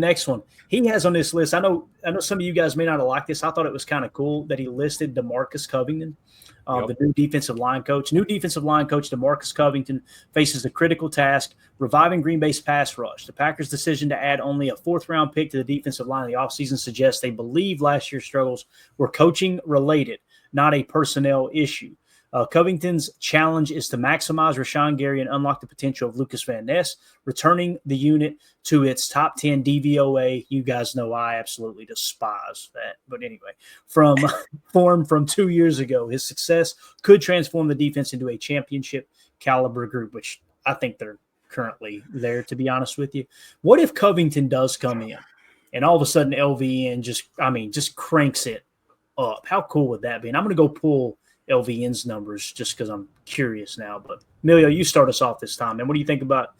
next one he has on this list. I know some of you guys may not have liked this. I thought it was kind of cool that he listed DeMarcus Covington, the new defensive line coach. New defensive line coach DeMarcus Covington faces a critical task, reviving Green Bay's pass rush. The Packers' decision to add only a fourth-round pick to the defensive line in the offseason suggests they believe last year's struggles were coaching-related, not a personnel issue. Covington's challenge is to maximize Rashawn Gary and unlock the potential of Lucas Van Ness, returning the unit to its top 10 DVOA. You guys know I absolutely despise that. But anyway, formed from 2 years ago, his success could transform the defense into a championship caliber group, which I think they're currently there, to be honest with you. What if Covington does come in and all of a sudden LVN just cranks it up? How cool would that be? And I'm going to go pull LVN's numbers just because I'm curious now. But Emilio, you start us off this time. And what do you think about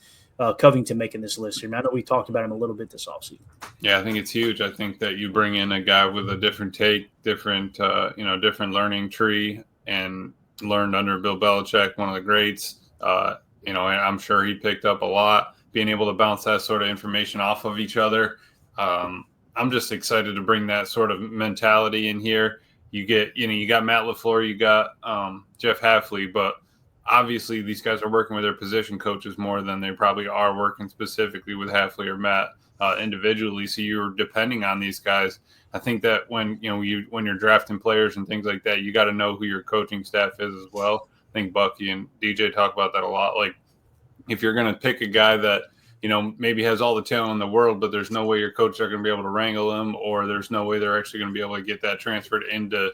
Covington making this list here? I know we talked about him a little bit this offseason. Yeah, I think it's huge. I think that you bring in a guy with a different take, different learning tree, and learned under Bill Belichick, one of the greats. And I'm sure he picked up a lot, being able to bounce that sort of information off of each other. I'm just excited to bring that sort of mentality in here. You got Matt LaFleur, you got Jeff Hafley, but obviously these guys are working with their position coaches more than they probably are working specifically with Hafley or Matt individually. So you're depending on these guys. I think that when you're drafting players and things like that, you got to know who your coaching staff is as well. I think Bucky and DJ talk about that a lot. Like if you're going to pick a guy that maybe has all the talent in the world, but there's no way your coaches are going to be able to wrangle him, or there's no way they're actually going to be able to get that transferred into,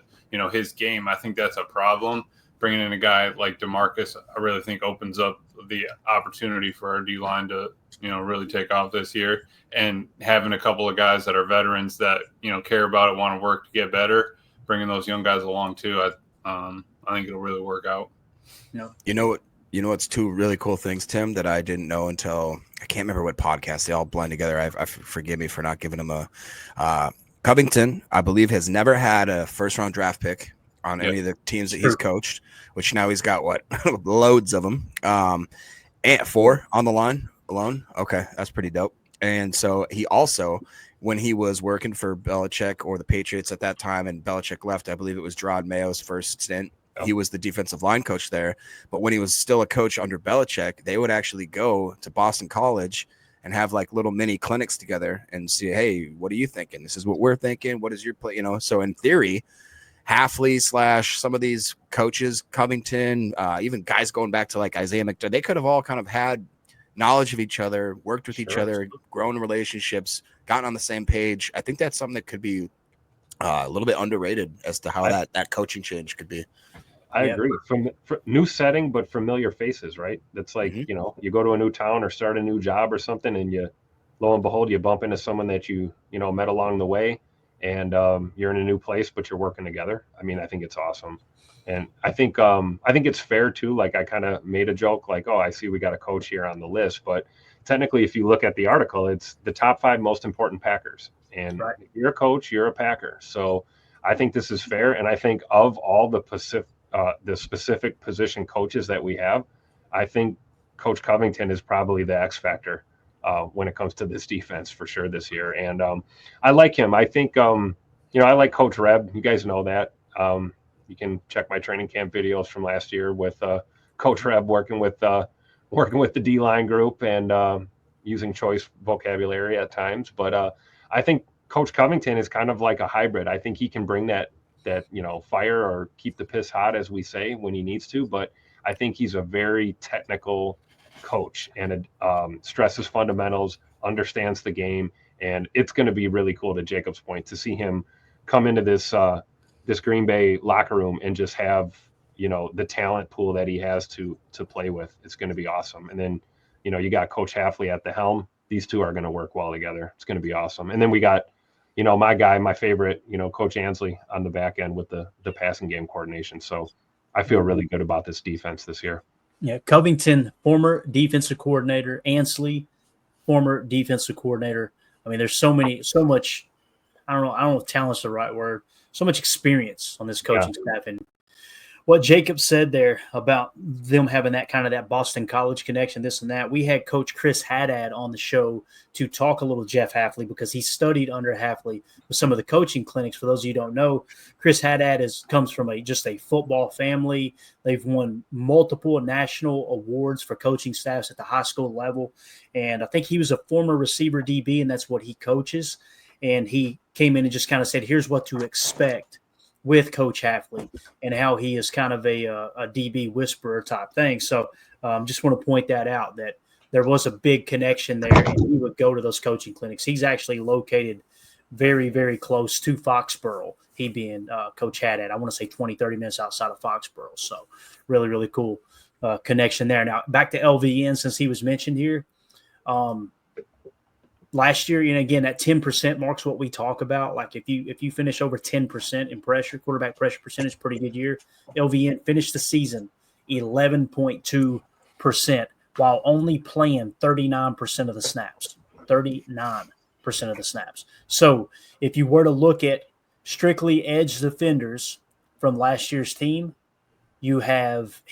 his game. I think that's a problem. Bringing in a guy like DeMarcus, I really think opens up the opportunity for our D-line to, really take off this year. And having a couple of guys that are veterans that, care about it, want to work to get better, bringing those young guys along too, I think it'll really work out. Yeah. You know what's two really cool things, Tim, that I didn't know until I can't remember what podcast they all blend together. I forgive me for not giving him a Covington, I believe, has never had a first-round draft pick on any of the teams that he's coached, which now he's got loads of them. And 4 on the line alone. Okay, that's pretty dope. And so he also, when he was working for Belichick or the Patriots at that time, and Belichick left, I believe it was Gerard Mayo's first stint. He was the defensive line coach there. But when he was still a coach under Belichick, they would actually go to Boston College and have like little mini clinics together and see, hey, what are you thinking? This is what we're thinking. What is your play? So in theory, Hafley / some of these coaches, Covington, even guys going back to like Isaiah McDonough, they could have all kind of had knowledge of each other, worked with each other, grown relationships, gotten on the same page. I think that's something that could be a little bit underrated as to how that coaching change could be. I agree. From new setting, but familiar faces, right? That's like, you go to a new town or start a new job or something, and lo and behold, you bump into someone that you met along the way, and you're in a new place, but you're working together. I mean, I think it's awesome. And I think it's fair too. Like I kind of made a joke like, oh, I see we got a coach here on the list, but technically if you look at the article, it's the top 5 most important Packers. And if you're a coach, you're a Packer. So I think this is fair. And I think of all the specific position coaches that we have, I think Coach Covington is probably the X factor when it comes to this defense for sure this year. And I like him. I think, I like Coach Reb. You guys know that. You can check my training camp videos from last year with Coach Reb working with the D-line group and using choice vocabulary at times. But I think Coach Covington is kind of like a hybrid. I think he can bring that fire or keep the piss hot, as we say, when he needs to. But I think he's a very technical coach and stresses fundamentals, understands the game. And it's going to be really cool, to Jacob's point, to see him come into this Green Bay locker room and just have, the talent pool that he has to play with. It's going to be awesome. And then, you got Coach Hafley at the helm. These two are going to work well together. It's going to be awesome. And then we got, my guy, my favorite, Coach Ansley on the back end with the passing game coordination. So I feel really good about this defense this year. Yeah, Covington, former defensive coordinator, Ansley, former defensive coordinator. I mean, there's so much, I don't know if talent's the right word, so much experience on this coaching staff. And what Jacob said there about them having that kind of that Boston College connection, this and that. We had Coach Chris Haddad on the show to talk a little Jeff Hafley because he studied under Hafley with some of the coaching clinics. For those of you who don't know, Chris Haddad comes from just a football family. They've won multiple national awards for coaching staffs at the high school level. And I think he was a former receiver DB, and that's what he coaches. And he came in and just kind of said, here's what to expect with Coach Hafley and how he is kind of a DB whisperer type thing. So just want to point that out, that there was a big connection there, and he would go to those coaching clinics. He's actually located very, very close to Foxborough, he being Coach Haddad. I want to say 20, 30 minutes outside of Foxborough. So really, really cool connection there. Now, back to LVN, since he was mentioned here. Last year, and again, that 10% marks what we talk about. Like if you finish over 10% in pressure, quarterback pressure percentage, pretty good year. LVN finished the season 11.2% while only playing 39% of the snaps. 39% of the snaps. So if you were to look at strictly edge defenders from last year's team, he would have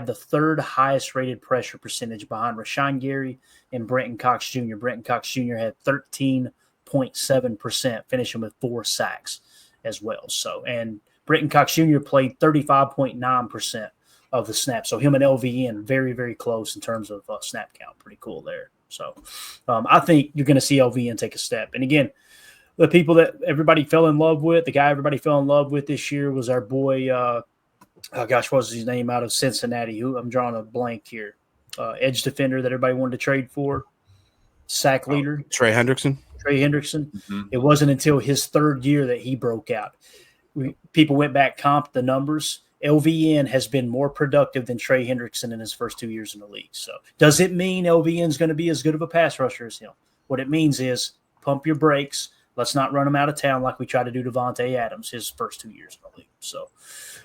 the third highest rated pressure percentage behind Rashawn Gary and Brenton Cox Jr. Brenton Cox Jr. had 13.7%, finishing with 4 sacks as well. So, and Brenton Cox Jr. played 35.9% of the snaps. So him and LVN very, very close in terms of snap count. Pretty cool there. So I think you're going to see LVN take a step. And again, the people that everybody fell in love with, the guy everybody fell in love with this year was our boy, what was his name out of Cincinnati? Who I'm drawing a blank here. Edge defender that everybody wanted to trade for, sack leader. Trey Hendrickson. Mm-hmm. It wasn't until his third year that he broke out. People went back, comped the numbers. LVN has been more productive than Trey Hendrickson in his first 2 years in the league. So does it mean LVN is going to be as good of a pass rusher as him? What it means is pump your brakes. Let's not run him out of town like we tried to do Devontae Adams his first 2 years in the league. So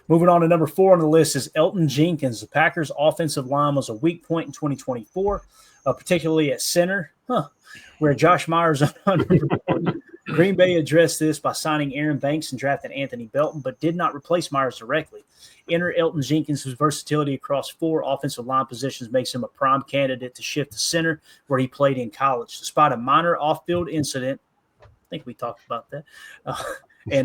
moving on to number 4 on the list is Elgton Jenkins. The Packers' offensive line was a weak point in 2024, particularly at center, where Josh Myers Green Bay addressed this by signing Aaron Banks and drafting Anthony Belton, but did not replace Myers directly. Enter Elgton Jenkins, whose versatility across 4 offensive line positions makes him a prime candidate to shift to center, where he played in college. Despite a minor off-field incident, I think we talked about that, he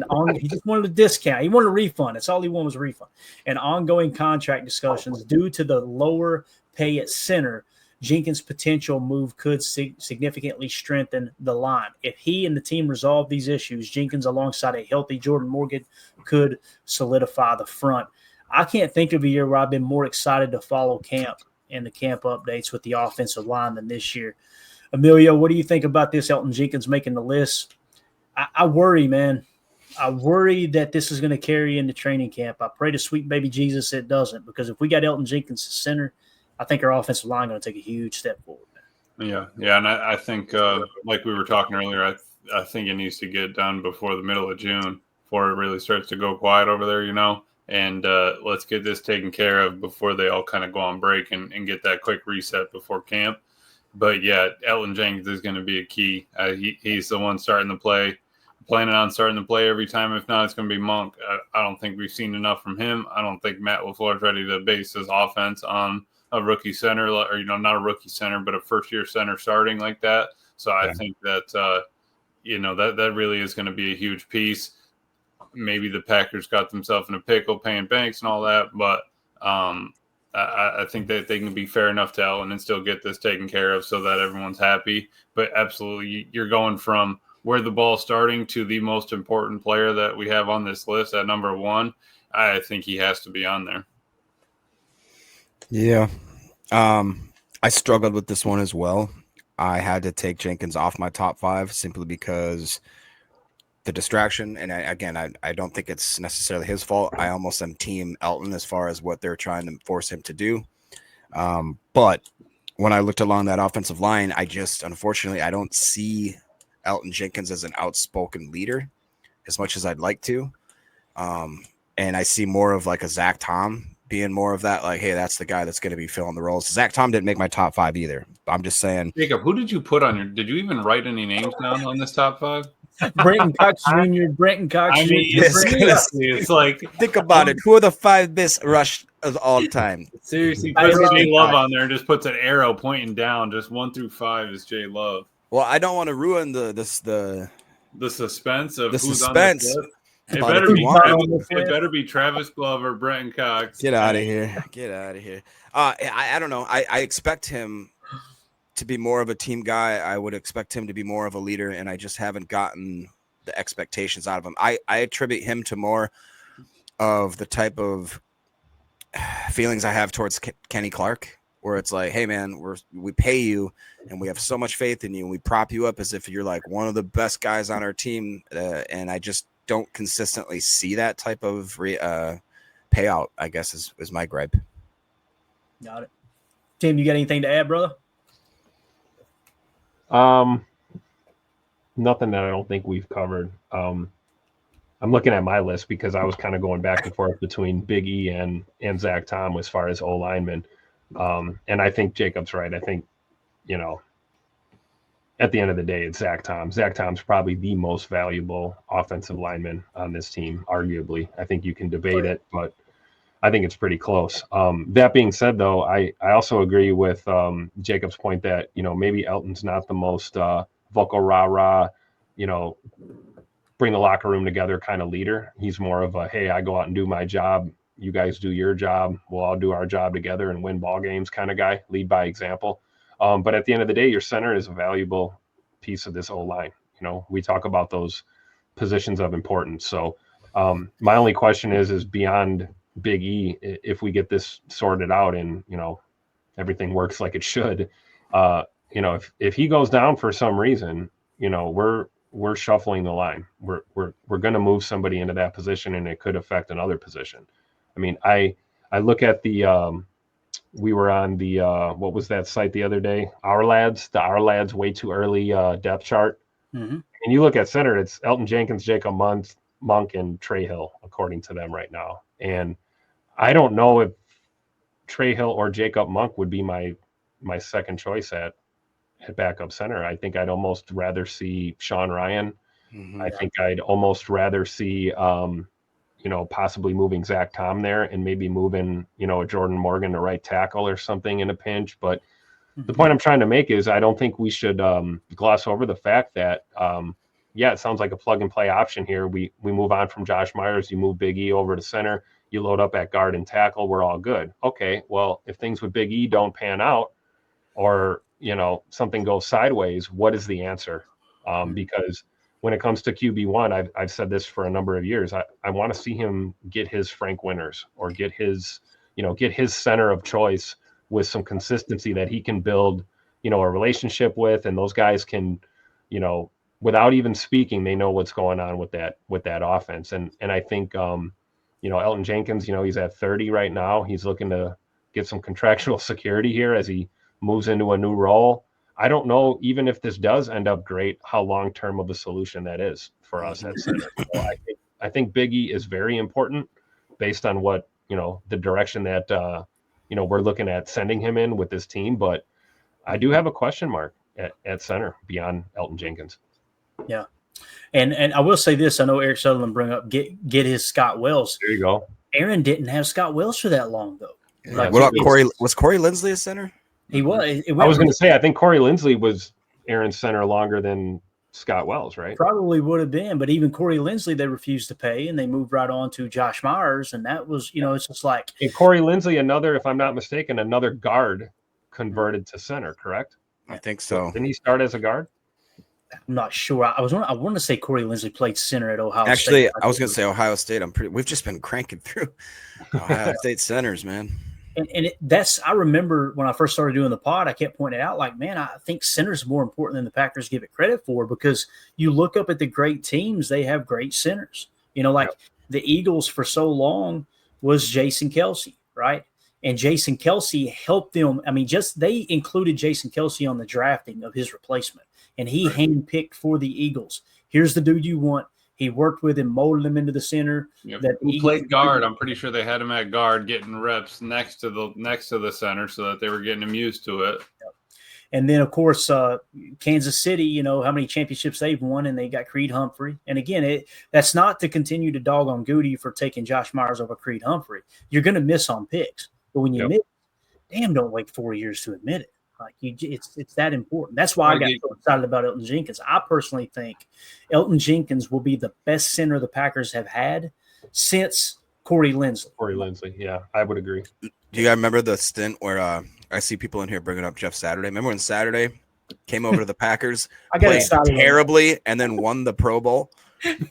just wanted a discount. He wanted a refund. That's all he wanted was a refund. And ongoing contract discussions due to the lower pay at center, Jenkins' potential move could significantly strengthen the line. If he and the team resolve these issues, Jenkins, alongside a healthy Jordan Morgan, could solidify the front. I can't think of a year where I've been more excited to follow camp and the camp updates with the offensive line than this year. Emilio, what do you think about this Elgton Jenkins making the list? I worry, man. I worry that this is going to carry into training camp. I pray to sweet baby Jesus it doesn't, because if we got Elgton Jenkins at center, I think our offensive line is going to take a huge step forward. Yeah, and I think, like we were talking earlier, I think it needs to get done before the middle of June, before it really starts to go quiet over there, and let's get this taken care of before they all kind of go on break and get that quick reset before camp. But, yeah, Elgton Jenkins is going to be a key. He's the one starting to play. Planning on starting to play every time. If not, it's going to be Monk. I don't think we've seen enough from him. I don't think Matt LaFleur is ready to base his offense on a rookie center, or not a rookie center, but a first-year center starting like that. So I think that that really is going to be a huge piece. Maybe the Packers got themselves in a pickle paying Banks and all that, but I think that they can be fair enough to Elgton and still get this taken care of so that everyone's happy. But absolutely, you're going from where the ball's starting to the most important player that we have on this list at number 1. I think he has to be on there. Yeah. I struggled with this one as well. I had to take Jenkins off my top 5 simply because the distraction. And I don't think it's necessarily his fault. I almost am team Elgton as far as what they're trying to force him to do. But when I looked along that offensive line, unfortunately, I don't see Elgton Jenkins as an outspoken leader as much as I'd like to. And I see more of like a Zach Tom being more of that, like, hey, that's the guy that's going to be filling the roles. Zach Tom didn't make my top 5 either. I'm just saying. Jacob, who did you put on did you even write any names down on this top 5? Brenton Cox Jr., Brenton Cox I Jr. mean, it's like Think about it. Who are the 5 best rush of all time? seriously, I puts love J it. Love on there and just puts an arrow pointing down. Just 1 through 5 is J Love. Well, I don't want to ruin the suspense of who's suspense. on the list. It But better if you be want- Travis, it better be Travis Glover, Brenton Cox. Get out of here. Get out of here. I don't know. I expect him to be more of a team guy. I would expect him to be more of a leader, and I just haven't gotten the expectations out of him. I attribute him to more of the type of feelings I have towards Kenny Clark, where it's like, hey man, we pay you and we have so much faith in you and we prop you up as if you're like one of the best guys on our team, and I just don't consistently see that type of payout, I guess is my gripe. Got it. Tim, you got anything to add, brother? Nothing that I don't think we've covered. I'm looking at my list because I was kind of going back and forth between Big E and Zach Tom as far as O linemen. And I think Jacob's right. I think, at the end of the day, it's Zach Tom. Zach Tom's probably the most valuable offensive lineman on this team, arguably. I think you can debate it, but I think it's pretty close. That being said, though, I also agree with Jacob's point that, maybe Elton's not the most vocal rah-rah, bring the locker room together kind of leader. He's more of a, hey, I go out and do my job. You guys do your job. We'll all do our job together and win ball games kind of guy, lead by example. But at the end of the day, your center is a valuable piece of this O-line. We talk about those positions of importance. So my only question is beyond Big E, if we get this sorted out and, everything works like it should, if he goes down for some reason, we're shuffling the line. We're going to move somebody into that position and it could affect another position. I mean, I look at the, we were on the, what was that site the other day? Our Lads way too early depth chart. Mm-hmm. And you look at center, it's Elton Jenkins, Jacob Monk, and Trey Hill, according to them right now. And I don't know if Trey Hill or Jacob Monk would be my second choice at backup center. I think I'd almost rather see Sean Ryan. Mm-hmm. I think I'd almost rather see, possibly moving Zach Tom there and maybe moving, a Jordan Morgan to right tackle or something in a pinch. But the point I'm trying to make is I don't think we should gloss over the fact that, it sounds like a plug and play option here. We move on from Josh Myers. You move Big E over to center. You load up at guard and tackle. We're all good. Okay, well, if things with Big E don't pan out or, something goes sideways, what is the answer? Because when it comes to QB1, I've said this for a number of years. I want to see him get his Frank Winters or get his center of choice with some consistency that he can build, a relationship with, and those guys can, without even speaking, they know what's going on with that offense. And I think, Elton Jenkins, he's at 30 right now. He's looking to get some contractual security here as he moves into a new role. I don't know, even if this does end up great, how long-term of a solution that is for us at center. So I think Big E is very important based on what, the direction that, we're looking at sending him in with this team. But I do have a question mark at center beyond Elton Jenkins. Yeah. And I will say this. I know Eric Sutherland bring up get his Scott Wells. There you go. Aaron didn't have Scott Wells for that long, though. Like, what about Corey? Was Corey Lindsley a center? He was. I was going to say, I think Corey Lindsley was Aaron's center longer than Scott Wells, right? Probably would have been, but even Corey Lindsley, they refused to pay, and they moved right on to Josh Myers, and that was, it's just like. And Corey Lindsley, if I'm not mistaken, another guard converted to center, correct? I think so. Didn't he start as a guard? I'm not sure. I want to say Corey Lindsley played center at Ohio State. Actually, I was going to say Ohio State. We've just been cranking through Ohio State centers, man. And I remember when I first started doing the pod, I kept pointing out, like, man, I think center's more important than the Packers give it credit for, because you look up at the great teams, they have great centers. The Eagles for so long was Jason Kelce, right? And Jason Kelce helped them. I mean, they included Jason Kelce on the drafting of his replacement, and he handpicked for the Eagles. Here's the dude you want. He worked with him, molded him into the center. Yep. Who played guard? I'm pretty sure they had him at guard, getting reps next to the center, so that they were getting him used to it. Yep. And then, of course, Kansas City, you know, how many championships they've won, and they got Creed Humphrey. And again, that's not to continue to dog on Goody for taking Josh Myers over Creed Humphrey. You're going to miss on picks. But when you miss, damn, don't wait 4 years to admit it. Like it's that important. That's why I got so excited about Elgton Jenkins. I personally think Elgton Jenkins will be the best center the Packers have had since Corey Linsley. Corey Linsley, yeah, I would agree. Do you guys remember the stint where I see people in here bringing up Jeff Saturday? Remember when Saturday came over to the Packers, I got excited terribly, and then won the Pro Bowl?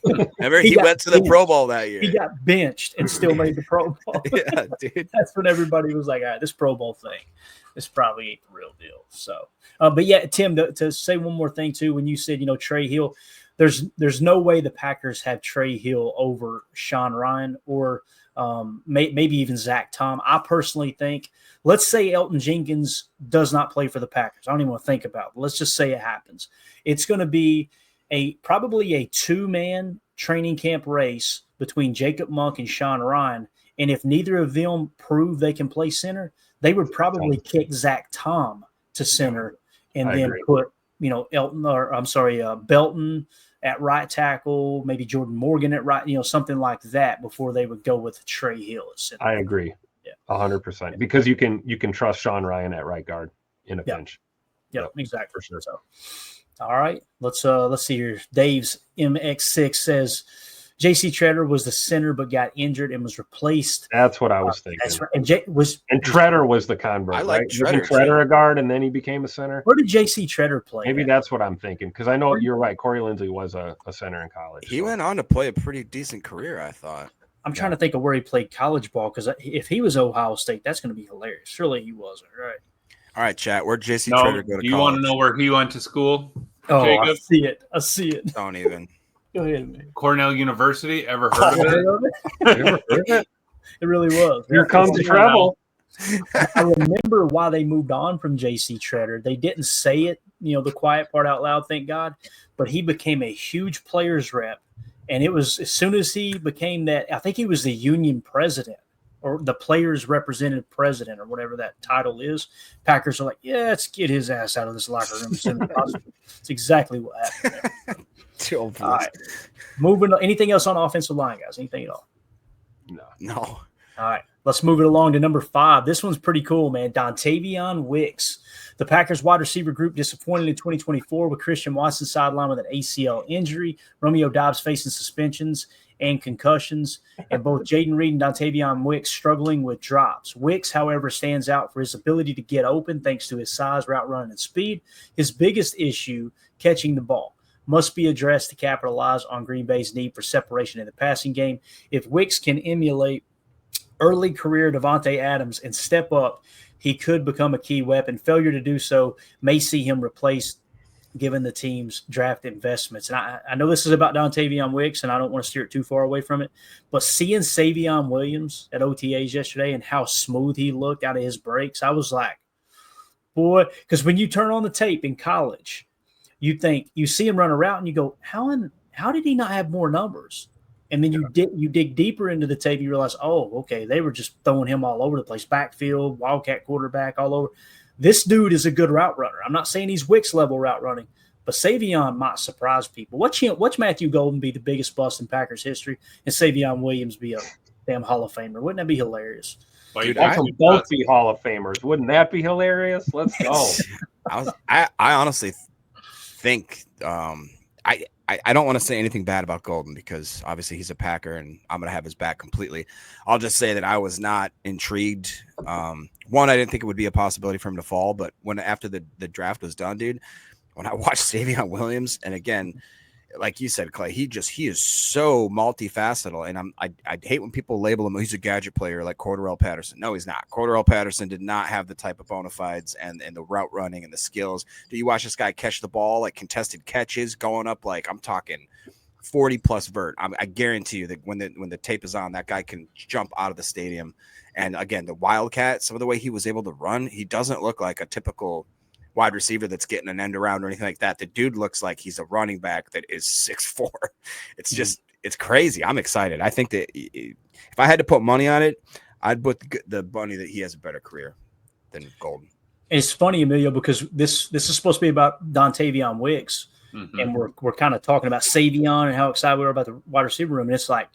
Remember he went to the Pro Bowl that year. He got benched and still made the Pro Bowl. Yeah, dude. That's when everybody was like, all right, this Pro Bowl thing, this probably ain't the real deal. So, but yeah, Tim, to say one more thing too, when you said, you know, Trey Hill, there's no way the Packers have Trey Hill over Sean Ryan or maybe even Zach Tom. I personally think, let's say Elgton Jenkins does not play for the Packers. I don't even want to think about it. Let's just say it happens. It's going to be probably a two-man training camp race between Jacob Monk and Sean Ryan. And if neither of them prove they can play center, they would probably kick Zach Tom to center and then put, you know, Belton at right tackle, maybe Jordan Morgan at right, you know, something like that before they would go with Trey Hill at center. I agree. 100%. Because you can trust Sean Ryan at right guard in a pinch. Yeah, exactly. For sure. So, all right, let's see here. Dave's MX6 says J.C. Treader was the center but got injured and was replaced. That's what I was thinking. That's right. And Treader was the convert. I like right? Treader a guard, and then he became a center. Where did J.C. Treader play? Maybe that's what I'm thinking, because I know you're right. Corey Linsley was a center in college. He went on to play a pretty decent career, I thought. I'm trying to think of where he played college ball, because if he was Ohio State, that's going to be hilarious. Surely he wasn't, right? All right, chat. Where'd J.C. Treader go to college? Do you want to know where he went to school? Oh, Jacob? I see it. Don't even. Go ahead, man. Cornell University. Ever heard of it? It really was. Here comes the trouble. I remember why they moved on from J.C. Treader. They didn't say it, you know, the quiet part out loud, thank God. But he became a huge players rep. And it was as soon as he became that, I think he was the union president or the players representative president or whatever that title is. Packers are like, yeah, let's get his ass out of this locker room as soon as possible. It's exactly what happened there. All right. Moving on. Anything else on offensive line, guys? Anything at all? No. All right. Let's move it along to number 5. This one's pretty cool, man. Dontavion Wicks. The Packers wide receiver group disappointed in 2024 with Christian Watson sidelined with an ACL injury. Romeo Doubs facing suspensions and concussions. And both Jaden Reed and Dontavion Wicks struggling with drops. Wicks, however, stands out for his ability to get open thanks to his size, route running, and speed. His biggest issue, catching the ball, must be addressed to capitalize on Green Bay's need for separation in the passing game. If Wicks can emulate early career Devontae Adams and step up, he could become a key weapon. Failure to do so may see him replaced given the team's draft investments. And I know this is about Dontavion Wicks, and I don't want to steer it too far away from it, but seeing Savion Williams at OTAs yesterday and how smooth he looked out of his breaks, I was like, boy, because when you turn on the tape in college, you see him run a route and you go, how did he not have more numbers? And then you dig deeper into the tape, you realize, oh, okay, they were just throwing him all over the place, backfield, wildcat quarterback, all over. This dude is a good route runner. I'm not saying he's Wicks level route running, but Savion might surprise people. Watch Matthew Golden be the biggest bust in Packers history, and Savion Williams be a damn Hall of Famer. Wouldn't that be hilarious? Dude, I can both be Hall of Famers. Wouldn't that be hilarious? Let's go. I honestly think I don't want to say anything bad about Golden because obviously he's a Packer and I'm going to have his back completely. I'll just say that I was not intrigued. One, I didn't think it would be a possibility for him to fall, but after the draft was done, dude, when I watched Savion Williams, and again, like you said, Clay, he is so multifaceted, and I hate when people label him, he's a gadget player like Cordarrelle Patterson. No, he's not. Cordarrelle Patterson did not have the type of bona fides and the route running and the skills. Do you watch this guy catch the ball, like contested catches, going up like I'm talking 40+ vert? I guarantee you that when the tape is on, that guy can jump out of the stadium. And again, the Wildcat, some of the way he was able to run, he doesn't look like a typical wide receiver that's getting an end around or anything like that. The dude looks like he's a running back that is 6'4". It's just, it's crazy. I'm excited. I think that if I had to put money on it, I'd put the money that he has a better career than Golden. It's funny, Emilio, because this is supposed to be about Dontavion Wicks, and we're kind of talking about Savion and how excited we are about the wide receiver room. And it's like,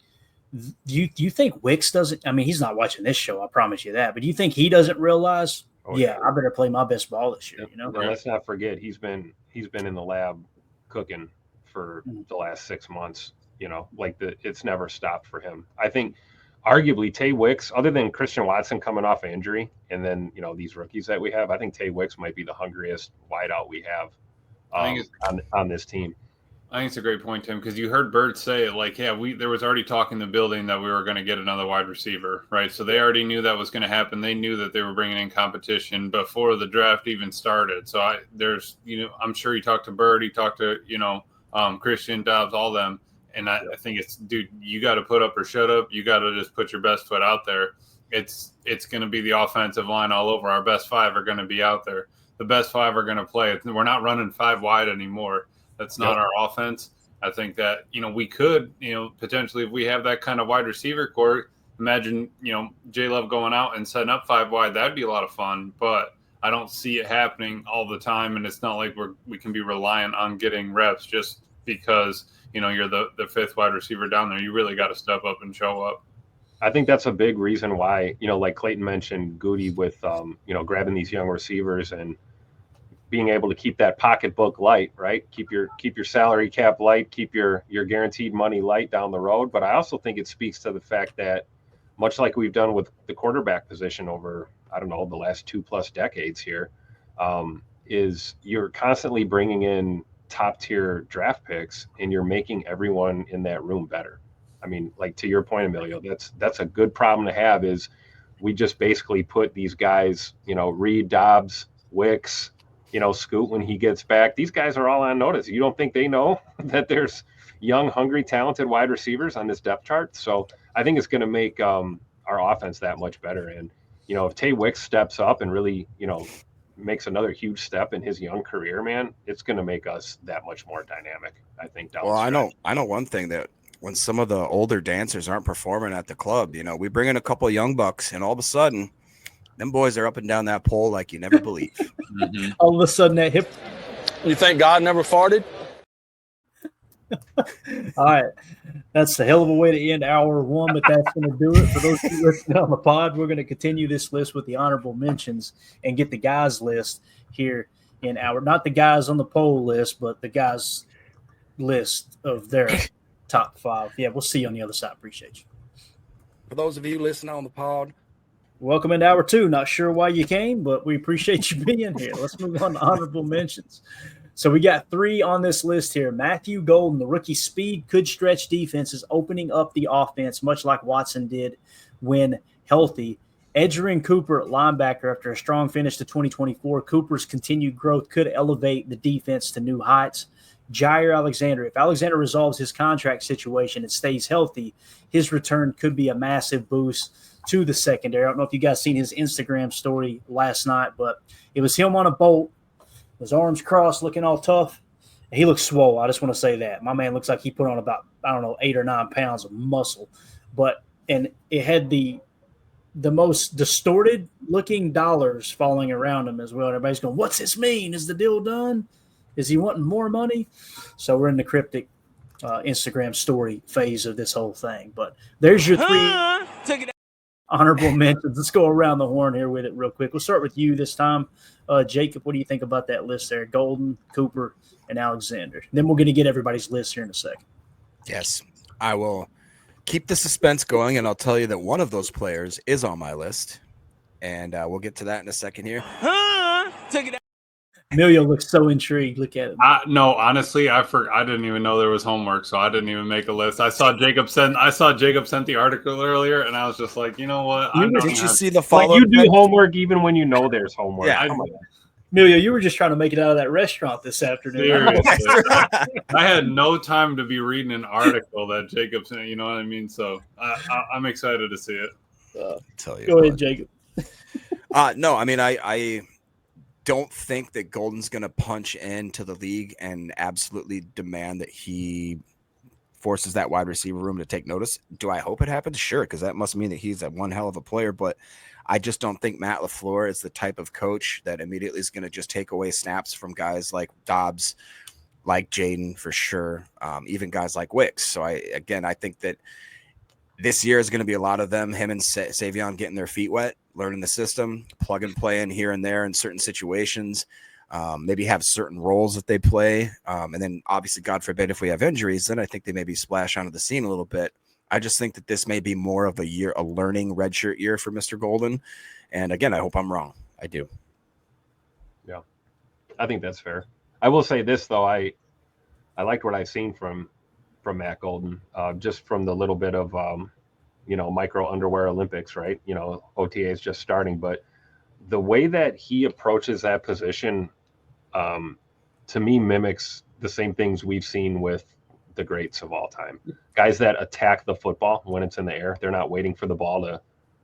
do you think Wicks doesn't? I mean, he's not watching this show, I promise you that. But do you think he doesn't realize? Oh, yeah, I better play my best ball this year. Now, let's not forget he's been in the lab cooking for the last 6 months. It's never stopped for him. I think arguably Tay Wicks, other than Christian Watson coming off an injury, and then these rookies that we have, I think Tay Wicks might be the hungriest wideout we have on this team. I think it's a great point, Tim, because you heard Bird say it, there was already talk in the building that we were going to get another wide receiver, right? So they already knew that was going to happen. They knew that they were bringing in competition before the draft even started. So I'm sure he talked to Bird, he talked to Christian Dobbs, all them, and I think it's, dude, you got to put up or shut up. You got to just put your best foot out there. It's going to be the offensive line all over. Our best 5 are going to be out there. The best 5 are going to play. We're not running 5 wide anymore. That's not our offense. I think that, we could, potentially, if we have that kind of wide receiver core, imagine, J Love going out and setting up 5 wide. That'd be a lot of fun, but I don't see it happening all the time. And it's not like we can be reliant on getting reps just because, you're the 5th wide receiver down there. You really got to step up and show up. I think that's a big reason why, like Clayton mentioned, Goody with, grabbing these young receivers and being able to keep that pocketbook light, right? Keep your salary cap light, keep your guaranteed money light down the road. But I also think it speaks to the fact that, much like we've done with the quarterback position over, the last 2+ decades here, is you're constantly bringing in top tier draft picks and you're making everyone in that room better. I mean, like to your point, Emilio, that's a good problem to have. Is we just basically put these guys, Reed, Dobbs, Wicks, Scoot when he gets back. These guys are all on notice. You don't think they know that there's young, hungry, talented wide receivers on this depth chart? So I think it's going to make our offense that much better. And, if Tay Wicks steps up and really, makes another huge step in his young career, man, it's going to make us that much more dynamic, I think. Well, I know one thing, that when some of the older dancers aren't performing at the club, we bring in a couple of young bucks and all of a sudden them boys are up and down that pole like you never believe. All of a sudden that hip. You think God never farted? All right. That's a hell of a way to end hour 1, but that's going to do it. For those of you listening on the pod, we're going to continue this list with the honorable mentions and get the guys list here in not the guys on the poll list, but the guys list of their top 5. Yeah, we'll see you on the other side. Appreciate you. For those of you listening on the pod, welcome into hour 2. Not sure why you came, but we appreciate you being here. Let's move on to honorable mentions. So we got 3 on this list here. Matthew Golden, the rookie speed could stretch defenses, opening up the offense, much like Watson did when healthy. Edgerrin Cooper at linebacker, after a strong finish to 2024. Cooper's continued growth could elevate the defense to new heights. Jair Alexander, if Alexander resolves his contract situation and stays healthy, his return could be a massive boost to the secondary. I don't know if you guys seen his Instagram story last night, but it was him on a boat, his arms crossed, looking all tough. And he looks swole. I just want to say that. My man looks like he put on about, 8 or 9 pounds of muscle. And it had the most distorted looking dollars falling around him as well. Everybody's going, what's this mean? Is the deal done? Is he wanting more money? So we're in the cryptic Instagram story phase of this whole thing. But there's your 3 honorable mentions. Let's go around the horn here with it real quick. We'll start with you this time. Jacob, what do you think about that list there? Golden, Cooper, and Alexander. Then we're going to get everybody's list here in a second. Yes, I will keep the suspense going, and I'll tell you that one of those players is on my list, and we'll get to that in a second here. Take it out. Emilio looks so intrigued. Look at him. No, honestly, I didn't even know there was homework, so I didn't even make a list. I saw Jacob sent the article earlier, and I was just like, you know what? Did you see the follow-up? You do homework even when you know there's homework. Yeah, Emilio, you were just trying to make it out of that restaurant this afternoon. I had no time to be reading an article that Jacob sent. You know what I mean? So I'm excited to see it. Go ahead, Jacob. No, I mean, I don't think that Golden's going to punch into the league and absolutely demand that he forces that wide receiver room to take notice. Do I hope it happens? Sure, because that must mean that he's one hell of a player. But I just don't think Matt LaFleur is the type of coach that immediately is going to just take away snaps from guys like Dobbs, like Jaden for sure, even guys like Wicks. So I think that this year is going to be a lot of them, him and Savion getting their feet wet, learning the system, plug and play in here and there in certain situations, maybe have certain roles that they play. And then obviously, God forbid, if we have injuries, then I think they maybe splash onto the scene a little bit. I just think that this may be more of a learning redshirt year for Mr. Golden. And again, I hope I'm wrong. I do. Yeah, I think that's fair. I will say this though, I liked what I've seen from Matt Golden, just from the little bit of micro underwear Olympics, right? OTA is just starting, but the way that he approaches that position, to me, mimics the same things we've seen with the greats of all time. Guys that attack the football when it's in the air. They're not waiting for the ball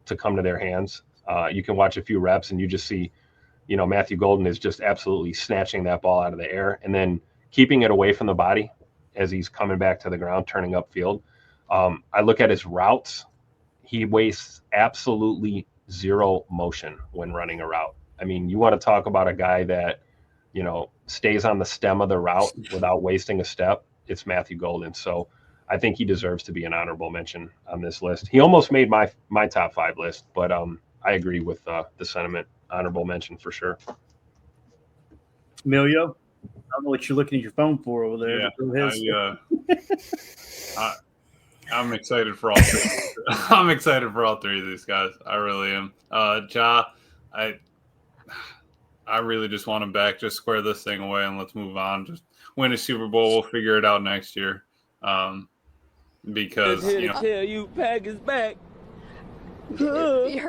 to come to their hands. You can watch a few reps and you just see, Matthew Golden is just absolutely snatching that ball out of the air and then keeping it away from the body as he's coming back to the ground, turning upfield. I look at his routes. He wastes absolutely zero motion when running a route. I mean, you want to talk about a guy that, stays on the stem of the route without wasting a step. It's Matthew Golden. So I think he deserves to be an honorable mention on this list. He almost made my top 5 list, but I agree with the sentiment. Honorable mention for sure. Emilio, I don't know what you're looking at your phone for over there. Yeah, I'm excited for all three. I'm excited for all three of these guys. I really am. Ja, I really just want him back. Just square this thing away and let's move on. Just win a Super Bowl. We'll figure it out next year. Because tell you, Pack is back. You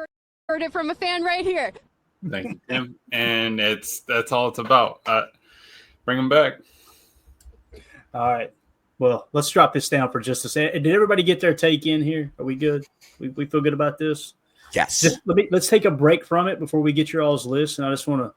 heard it from a fan right here. Thank you, Tim. And that's all it's about. Bring him back. All right. Well, let's drop this down for just a second. Did everybody get their take in here? Are we good? We feel good about this? Yes. Let's take a break from it before we get your all's list. And I just want to